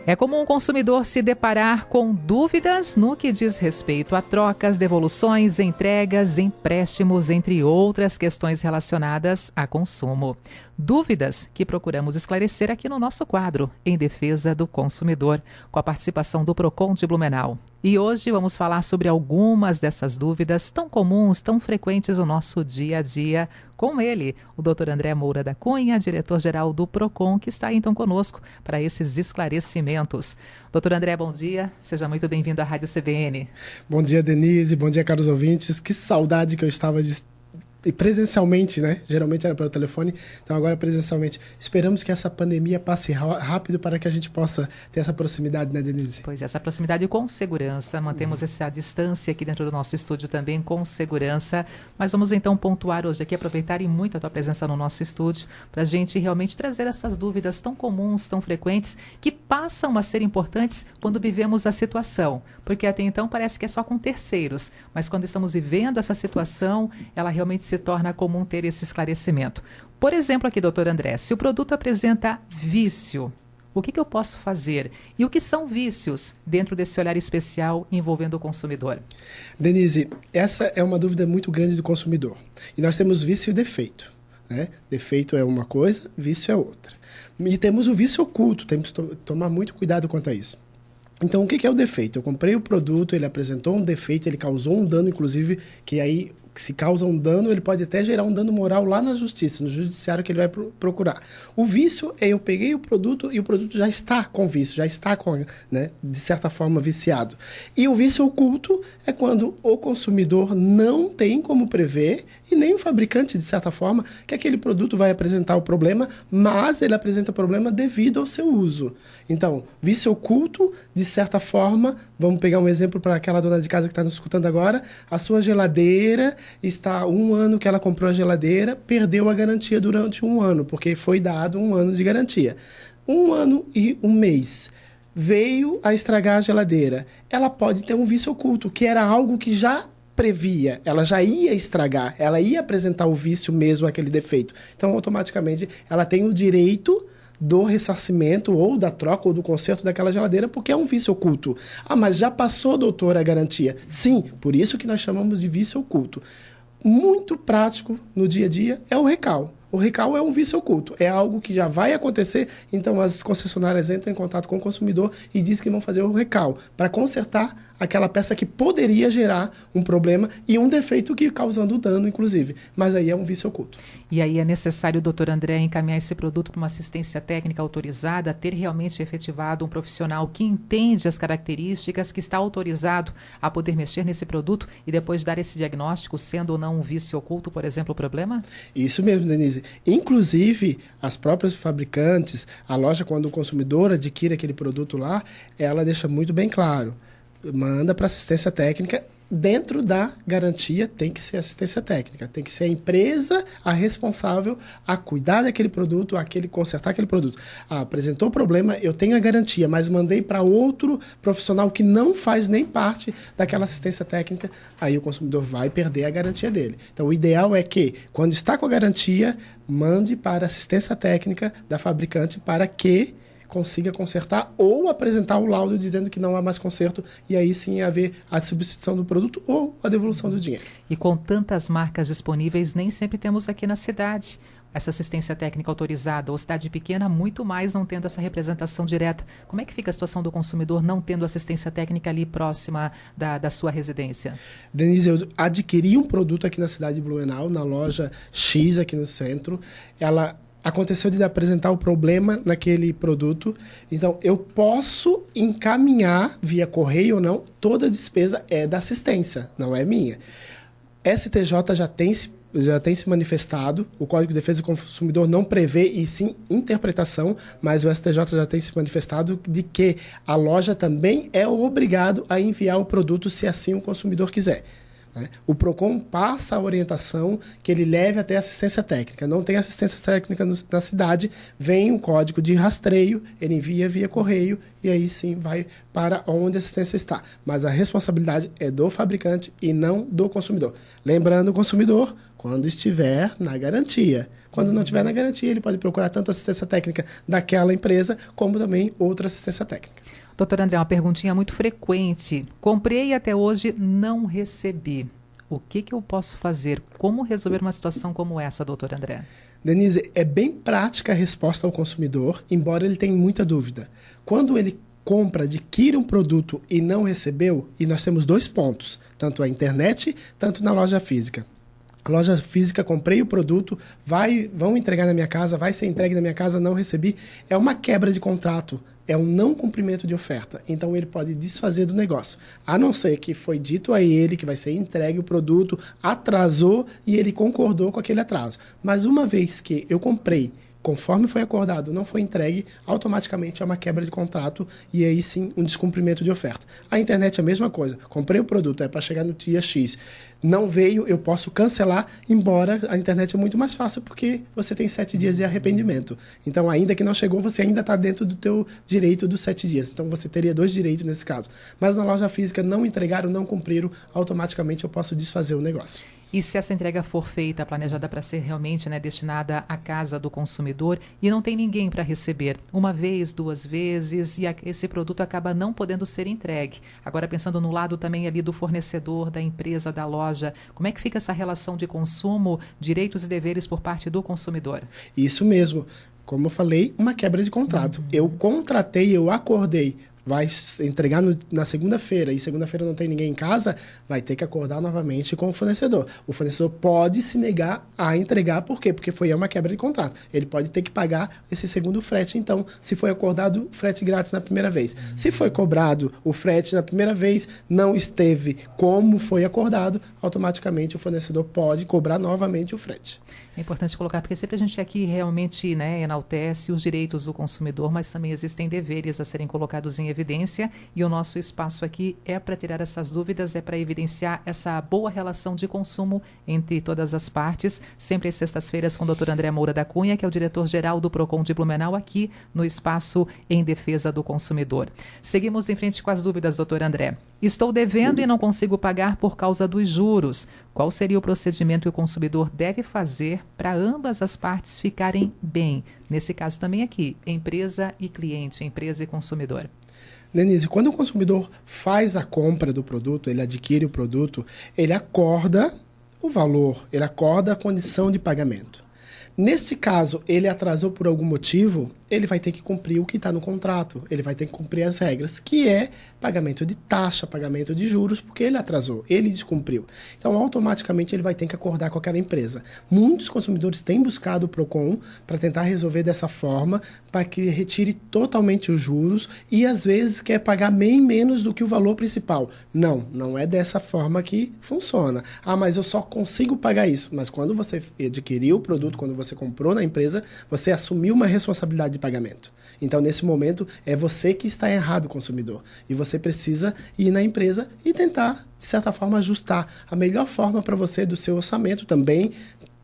É comum o consumidor se deparar com dúvidas no que diz respeito a trocas, devoluções, entregas, empréstimos, entre outras questões relacionadas a consumo. Dúvidas que procuramos esclarecer aqui no nosso quadro, Em Defesa do Consumidor, com a participação do Procon de Blumenau. E hoje vamos falar sobre algumas dessas dúvidas tão comuns, tão frequentes no nosso dia a dia, com ele, o Dr. André Moura da Cunha, diretor-geral do Procon, que está então conosco para esses esclarecimentos. Dr. André, bom dia. Seja muito bem-vindo à Rádio CBN. Bom dia, Denise. Bom dia, caros ouvintes. Que saudade que eu estava de e presencialmente, né? Geralmente era pelo telefone, então agora presencialmente. Esperamos que essa pandemia passe rápido para que a gente possa ter essa proximidade, né, Denise? Pois é, essa proximidade com segurança. Mantemos essa distância aqui dentro do nosso estúdio também com segurança. Mas vamos então pontuar hoje aqui, aproveitar e muito a tua presença no nosso estúdio para a gente realmente trazer essas dúvidas tão comuns, tão frequentes, que passam a ser importantes quando vivemos a situação. Porque até então parece que é só com terceiros, mas quando estamos vivendo essa situação, ela realmente se torna comum ter esse esclarecimento. Por exemplo, aqui, doutor André, se o produto apresenta vício, o que eu posso fazer? E o que são vícios dentro desse olhar especial envolvendo o consumidor? Denise, essa é uma dúvida muito grande do consumidor. E nós temos vício e defeito, né? Defeito é uma coisa, vício é outra. E temos o vício oculto, temos que tomar muito cuidado quanto a isso. Então, o que é o defeito? Eu comprei o produto, ele apresentou um defeito, ele causou um dano, inclusive, que aí, se causa um dano, ele pode até gerar um dano moral lá na justiça, no judiciário que ele vai procurar. O vício é eu peguei o produto e o produto já está com vício, já está com, né, de certa forma, viciado. E o vício oculto é quando o consumidor não tem como prever, e nem o fabricante, de certa forma, que aquele produto vai apresentar o problema, mas ele apresenta o problema devido ao seu uso. Então, vício oculto, de certa forma, vamos pegar um exemplo para aquela dona de casa que está nos escutando agora, a sua geladeira está 1 ano que ela comprou a geladeira, perdeu a garantia durante 1 ano, porque foi dado 1 ano de garantia. 1 ano e 1 mês. Veio a estragar a geladeira. Ela pode ter um vício oculto, que era algo que já previa, ela já ia estragar, ela ia apresentar o vício mesmo, aquele defeito. Então, automaticamente, ela tem o direito do ressarcimento ou da troca ou do conserto daquela geladeira, porque é um vício oculto. Ah, mas já passou, doutor, a garantia? Sim, por isso que nós chamamos de vício oculto. Muito prático no dia a dia é o recal. O recal é um vício oculto, é algo que já vai acontecer, então as concessionárias entram em contato com o consumidor e dizem que vão fazer o recal para consertar aquela peça que poderia gerar um problema e um defeito que causando dano, inclusive. Mas aí é um vício oculto. E aí é necessário, doutor André, encaminhar esse produto para uma assistência técnica autorizada, ter realmente efetivado um profissional que entende as características, que está autorizado a poder mexer nesse produto e depois dar esse diagnóstico, sendo ou não um vício oculto, por exemplo, o problema? Isso mesmo, Denise. Inclusive, as próprias fabricantes, a loja, quando o consumidor adquire aquele produto lá, ela deixa muito bem claro. Manda para assistência técnica, dentro da garantia tem que ser assistência técnica, tem que ser a empresa a responsável a cuidar daquele produto, consertar aquele produto. Apresentou problema, eu tenho a garantia, mas mandei para outro profissional que não faz nem parte daquela assistência técnica, aí o consumidor vai perder a garantia dele. Então, o ideal é que, quando está com a garantia, mande para a assistência técnica da fabricante para que consiga consertar ou apresentar o laudo dizendo que não há mais conserto e aí sim haver a substituição do produto ou a devolução do dinheiro. E com tantas marcas disponíveis, nem sempre temos aqui na cidade essa assistência técnica autorizada, ou cidade pequena, muito mais não tendo essa representação direta. Como é que fica a situação do consumidor não tendo assistência técnica ali próxima da sua residência? Denise, eu adquiri um produto aqui na cidade de Blumenau, na loja X aqui no centro. Ela aconteceu de apresentar o problema naquele produto, então eu posso encaminhar via correio ou não, toda a despesa é da assistência, não é minha. STJ já tem se manifestado, o Código de Defesa do Consumidor não prevê e sim interpretação, mas o STJ já tem se manifestado de que a loja também é obrigado a enviar o produto se assim o consumidor quiser. O Procon passa a orientação que ele leve até assistência técnica. Não tem assistência técnica na cidade, vem um código de rastreio, ele envia via correio e aí sim vai para onde a assistência está. Mas a responsabilidade é do fabricante e não do consumidor. Lembrando o consumidor, quando estiver na garantia, Quando não tiver na garantia, ele pode procurar tanto assistência técnica daquela empresa, como também outra assistência técnica. Doutor André, uma perguntinha muito frequente. Comprei e até hoje não recebi. O que eu posso fazer? Como resolver uma situação como essa, doutor André? Denise, é bem prática a resposta ao consumidor, embora ele tenha muita dúvida. Quando ele compra, adquire um produto e não recebeu, e nós temos 2 pontos, tanto a internet, tanto na loja física. A loja física, comprei o produto, vão entregar na minha casa, vai ser entregue na minha casa, não recebi. É uma quebra de contrato, é um não cumprimento de oferta. Então, ele pode desfazer do negócio. A não ser que foi dito a ele que vai ser entregue o produto, atrasou e ele concordou com aquele atraso. Mas uma vez que eu comprei, conforme foi acordado, não foi entregue, automaticamente é uma quebra de contrato e aí sim um descumprimento de oferta. A internet é a mesma coisa. Comprei o produto, é para chegar no dia X. Não veio, eu posso cancelar, embora a internet é muito mais fácil porque você tem 7 dias de arrependimento. Então, ainda que não chegou, você ainda está dentro do teu direito dos 7 dias. Então, você teria 2 direitos nesse caso. Mas na loja física, não entregaram, não cumpriram, automaticamente eu posso desfazer o negócio. E se essa entrega for feita, planejada para ser realmente destinada à casa do consumidor e não tem ninguém para receber, uma vez, 2 vezes, e esse produto acaba não podendo ser entregue. Agora, pensando no lado também ali do fornecedor, da empresa, da loja, como é que fica essa relação de consumo, direitos e deveres por parte do consumidor? Isso mesmo. Como eu falei, uma quebra de contrato. Eu contratei, eu acordei, vai entregar na segunda-feira e segunda-feira não tem ninguém em casa, vai ter que acordar novamente com o fornecedor. O fornecedor pode se negar a entregar, por quê? Porque foi uma quebra de contrato. Ele pode ter que pagar esse segundo frete, então, se foi acordado frete grátis na primeira vez. Se foi cobrado o frete na primeira vez, não esteve como foi acordado, automaticamente o fornecedor pode cobrar novamente o frete. É importante colocar, porque sempre a gente aqui realmente enaltece os direitos do consumidor, mas também existem deveres a serem colocados em evidência e o nosso espaço aqui é para tirar essas dúvidas, é para evidenciar essa boa relação de consumo entre todas as partes, sempre às sextas-feiras com o Dr. André Moura da Cunha, que é o diretor-geral do PROCON de Blumenau, aqui no Espaço em Defesa do Consumidor. Seguimos em frente com as dúvidas, Dr. André. Estou devendo e não consigo pagar por causa dos juros. Qual seria o procedimento que o consumidor deve fazer para ambas as partes ficarem bem? Nesse caso também aqui, empresa e cliente, empresa e consumidor. Denise, quando o consumidor faz a compra do produto, ele adquire o produto, ele acorda o valor, ele acorda a condição de pagamento. Neste caso, ele atrasou por algum motivo, ele vai ter que cumprir o que está no contrato, ele vai ter que cumprir as regras, que é pagamento de taxa, pagamento de juros, porque ele atrasou, ele descumpriu. Então, automaticamente, ele vai ter que acordar com aquela empresa. Muitos consumidores têm buscado o PROCON para tentar resolver dessa forma, para que retire totalmente os juros e, às vezes, quer pagar bem menos do que o valor principal. Não, não é dessa forma que funciona. Ah, mas eu só consigo pagar isso. Mas quando você adquiriu o produto, quando você comprou na empresa, você assumiu uma responsabilidade de pagamento. Então, nesse momento, é você que está errado, consumidor. E você precisa ir na empresa e tentar, de certa forma, ajustar a melhor forma para você do seu orçamento também.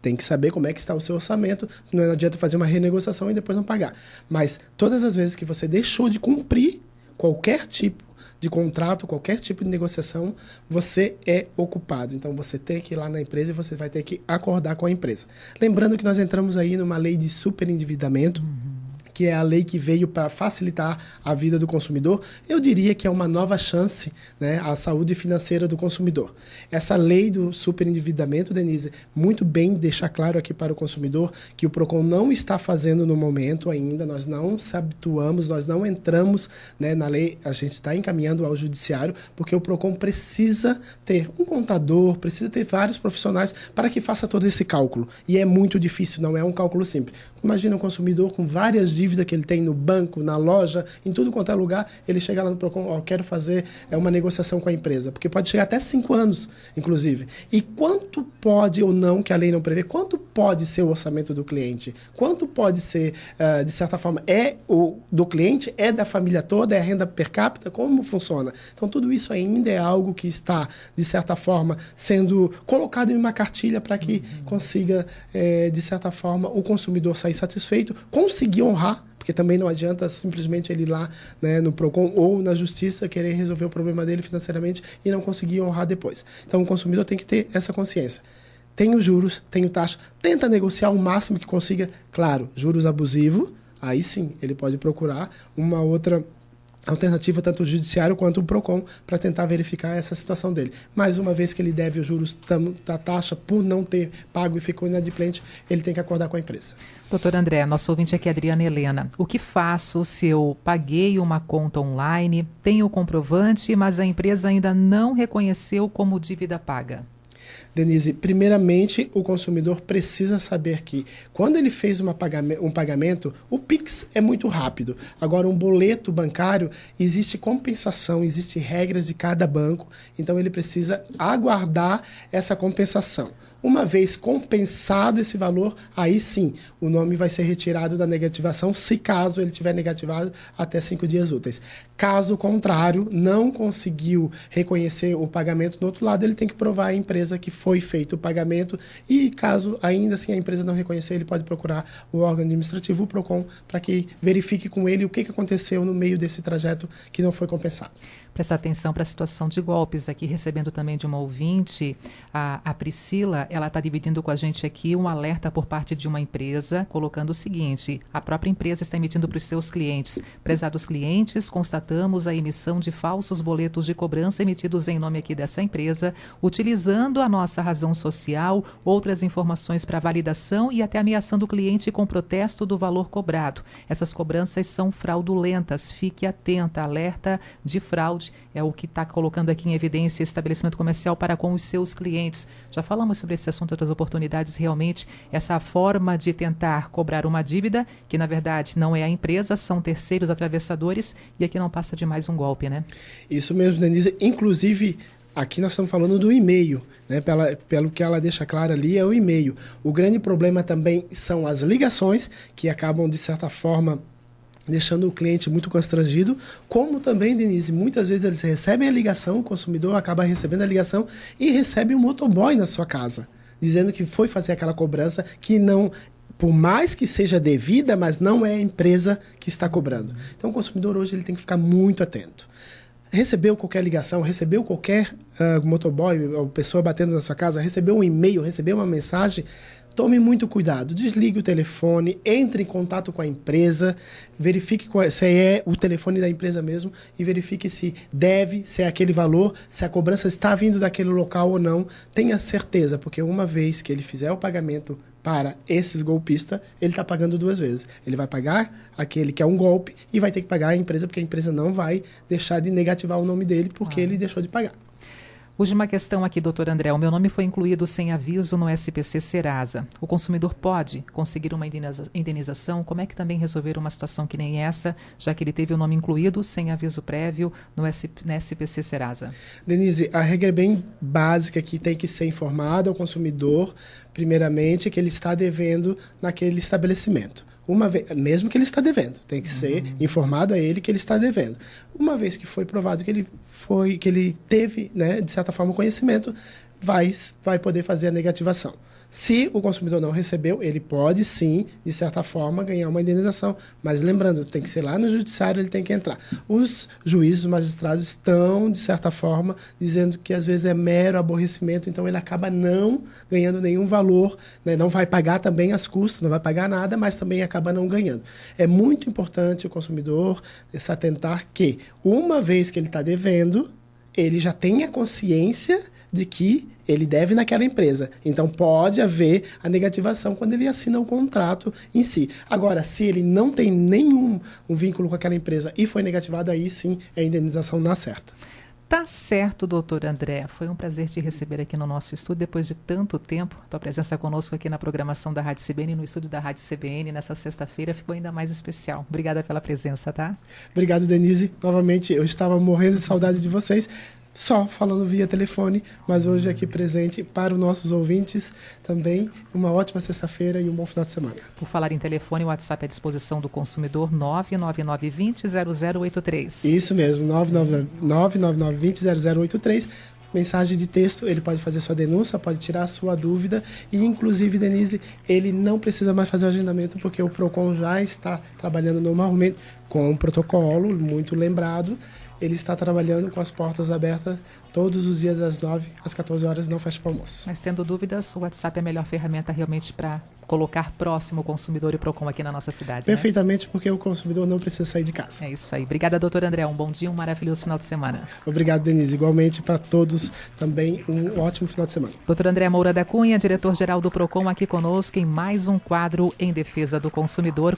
Tem que saber como é que está o seu orçamento. Não adianta fazer uma renegociação e depois não pagar. Mas todas as vezes que você deixou de cumprir qualquer tipo de contrato, qualquer tipo de negociação, você é ocupado. Então, você tem que ir lá na empresa e você vai ter que acordar com a empresa. Lembrando que nós entramos aí numa lei de superendividamento, que é a lei que veio para facilitar a vida do consumidor. Eu diria que é uma nova chance, né, à saúde financeira do consumidor. Essa lei do superendividamento, Denise, muito bem deixar claro aqui para o consumidor que o PROCON não está fazendo no momento ainda, nós não se habituamos, nós não entramos, né, na lei, a gente está encaminhando ao judiciário, porque o PROCON precisa ter um contador, precisa ter vários profissionais para que faça todo esse cálculo. E é muito difícil, não é um cálculo simples. Imagina um consumidor com várias dívidas que ele tem no banco, na loja, em tudo quanto é lugar, ele chega lá no PROCON, quero fazer uma negociação com a empresa, porque pode chegar até 5 anos, inclusive. E quanto pode ou não, que a lei não prevê, quanto pode ser o orçamento do cliente? Quanto pode ser, de certa forma, é o do cliente, é da família toda, é a renda per capita, como funciona? Então, tudo isso ainda é algo que está, de certa forma, sendo colocado em uma cartilha para que consiga, de certa forma, o consumidor sair satisfeito, conseguir honrar, porque também não adianta simplesmente ele ir lá, né, no PROCON ou na justiça querer resolver o problema dele financeiramente e não conseguir honrar depois. Então, o consumidor tem que ter essa consciência. tem os juros, tem o taxa, tenta negociar o máximo que consiga, claro, juros abusivos, aí sim, ele pode procurar uma outra alternativa, tanto o judiciário quanto o PROCON, para tentar verificar essa situação dele. Mas uma vez que ele deve os juros da taxa por não ter pago e ficou inadimplente, ele tem que acordar com a empresa. Doutor André, nosso ouvinte aqui é Adriana Helena. O que faço se eu paguei uma conta online, tenho o comprovante, mas a empresa ainda não reconheceu como dívida paga? Denise, primeiramente, o consumidor precisa saber que quando ele fez um pagamento, o Pix é muito rápido. Agora, um boleto bancário, existe compensação, existem regras de cada banco, então ele precisa aguardar essa compensação. Uma vez compensado esse valor, aí sim, o nome vai ser retirado da negativação, se caso ele tiver negativado até 5 dias úteis. Caso contrário, não conseguiu reconhecer o pagamento, do outro lado ele tem que provar à empresa que foi feito o pagamento e caso ainda assim a empresa não reconhecer, ele pode procurar o órgão administrativo, o PROCON, para que verifique com ele o que aconteceu no meio desse trajeto que não foi compensado. Prestar atenção para a situação de golpes. Aqui recebendo também de uma ouvinte, a Priscila, ela está dividindo com a gente aqui um alerta por parte de uma empresa, colocando o seguinte: a própria empresa está emitindo para os seus clientes. Prezados clientes, constatamos a emissão de falsos boletos de cobrança emitidos em nome aqui dessa empresa, utilizando a nossa razão social, outras informações para validação e até ameaçando o cliente com protesto do valor cobrado. Essas cobranças são fraudulentas. Fique atenta, alerta de fraude. É o que está colocando aqui em evidência estabelecimento comercial para com os seus clientes. Já falamos sobre esse assunto, outras oportunidades, realmente, essa forma de tentar cobrar uma dívida, que na verdade não é a empresa, são terceiros atravessadores, e aqui não passa de mais um golpe, né? Isso mesmo, Denise. Inclusive, aqui nós estamos falando do e-mail, né? Pelo que ela deixa claro ali, é o e-mail. O grande problema também são as ligações, que acabam, de certa forma, deixando o cliente muito constrangido, como também, Denise, muitas vezes eles recebem a ligação, o consumidor acaba recebendo a ligação e recebe um motoboy na sua casa, dizendo que foi fazer aquela cobrança que não, por mais que seja devida, mas não é a empresa que está cobrando. Então o consumidor hoje ele tem que ficar muito atento. Recebeu qualquer ligação, recebeu qualquer motoboy ou pessoa batendo na sua casa, recebeu um e-mail, recebeu uma mensagem, tome muito cuidado, desligue o telefone, entre em contato com a empresa, verifique se é o telefone da empresa mesmo e verifique se deve, se é aquele valor, se a cobrança está vindo daquele local ou não. Tenha certeza, porque uma vez que ele fizer o pagamento para esses golpistas, ele está pagando 2 vezes. Ele vai pagar aquele que é um golpe e vai ter que pagar a empresa, porque a empresa não vai deixar de negativar o nome dele porque ele deixou de pagar. Última questão aqui, doutor André. O meu nome foi incluído sem aviso no SPC Serasa. O consumidor pode conseguir uma indenização? Como é que também resolver uma situação que nem essa, já que ele teve o nome incluído sem aviso prévio no SPC Serasa? Denise, a regra é bem básica que tem que ser informado ao consumidor, primeiramente, que ele está devendo naquele estabelecimento. Uma vez, mesmo que ele está devendo, tem que ser informado a ele que ele está devendo. Uma vez que foi provado que ele teve, né, de certa forma, conhecimento, vai poder fazer a negativação. Se o consumidor não recebeu, ele pode sim, de certa forma, ganhar uma indenização. Mas lembrando, tem que ser lá no judiciário, ele tem que entrar. Os juízes, os magistrados estão, de certa forma, dizendo que às vezes é mero aborrecimento, então ele acaba não ganhando nenhum valor, né? Não vai pagar também as custas, não vai pagar nada, mas também acaba não ganhando. É muito importante o consumidor se atentar que, uma vez que ele está devendo, ele já tenha consciência de que ele deve naquela empresa. Então, pode haver a negativação quando ele assina o contrato em si. Agora, se ele não tem nenhum vínculo com aquela empresa e foi negativado, aí sim é a indenização na certa. Tá certo, doutor André. Foi um prazer te receber aqui no nosso estúdio depois de tanto tempo. Tua presença conosco aqui na programação da Rádio CBN, no estúdio da Rádio CBN, nessa sexta-feira, ficou ainda mais especial. Obrigada pela presença, tá? Obrigado, Denise. Novamente, eu estava morrendo de saudade de vocês, só falando via telefone, mas hoje aqui presente para os nossos ouvintes também. Uma ótima sexta-feira e um bom final de semana. Por falar em telefone, o WhatsApp é à disposição do consumidor 999200083. Isso mesmo, 999200083. Mensagem de texto, ele pode fazer sua denúncia, pode tirar a sua dúvida e, inclusive, Denise, ele não precisa mais fazer o agendamento porque o PROCON já está trabalhando normalmente com um protocolo muito lembrado. Ele está trabalhando com as portas abertas todos os dias das 9 às 14 horas, não fecha para almoço. Mas tendo dúvidas, o WhatsApp é a melhor ferramenta realmente para colocar próximo o consumidor e o PROCON aqui na nossa cidade. Perfeitamente, né? Porque o consumidor não precisa sair de casa. É isso aí. Obrigada, doutor André. Um bom dia, um maravilhoso final de semana. Obrigado, Denise. Igualmente para todos também um ótimo final de semana. Doutor André Moura da Cunha, diretor-geral do PROCON, aqui conosco em mais um quadro em defesa do consumidor.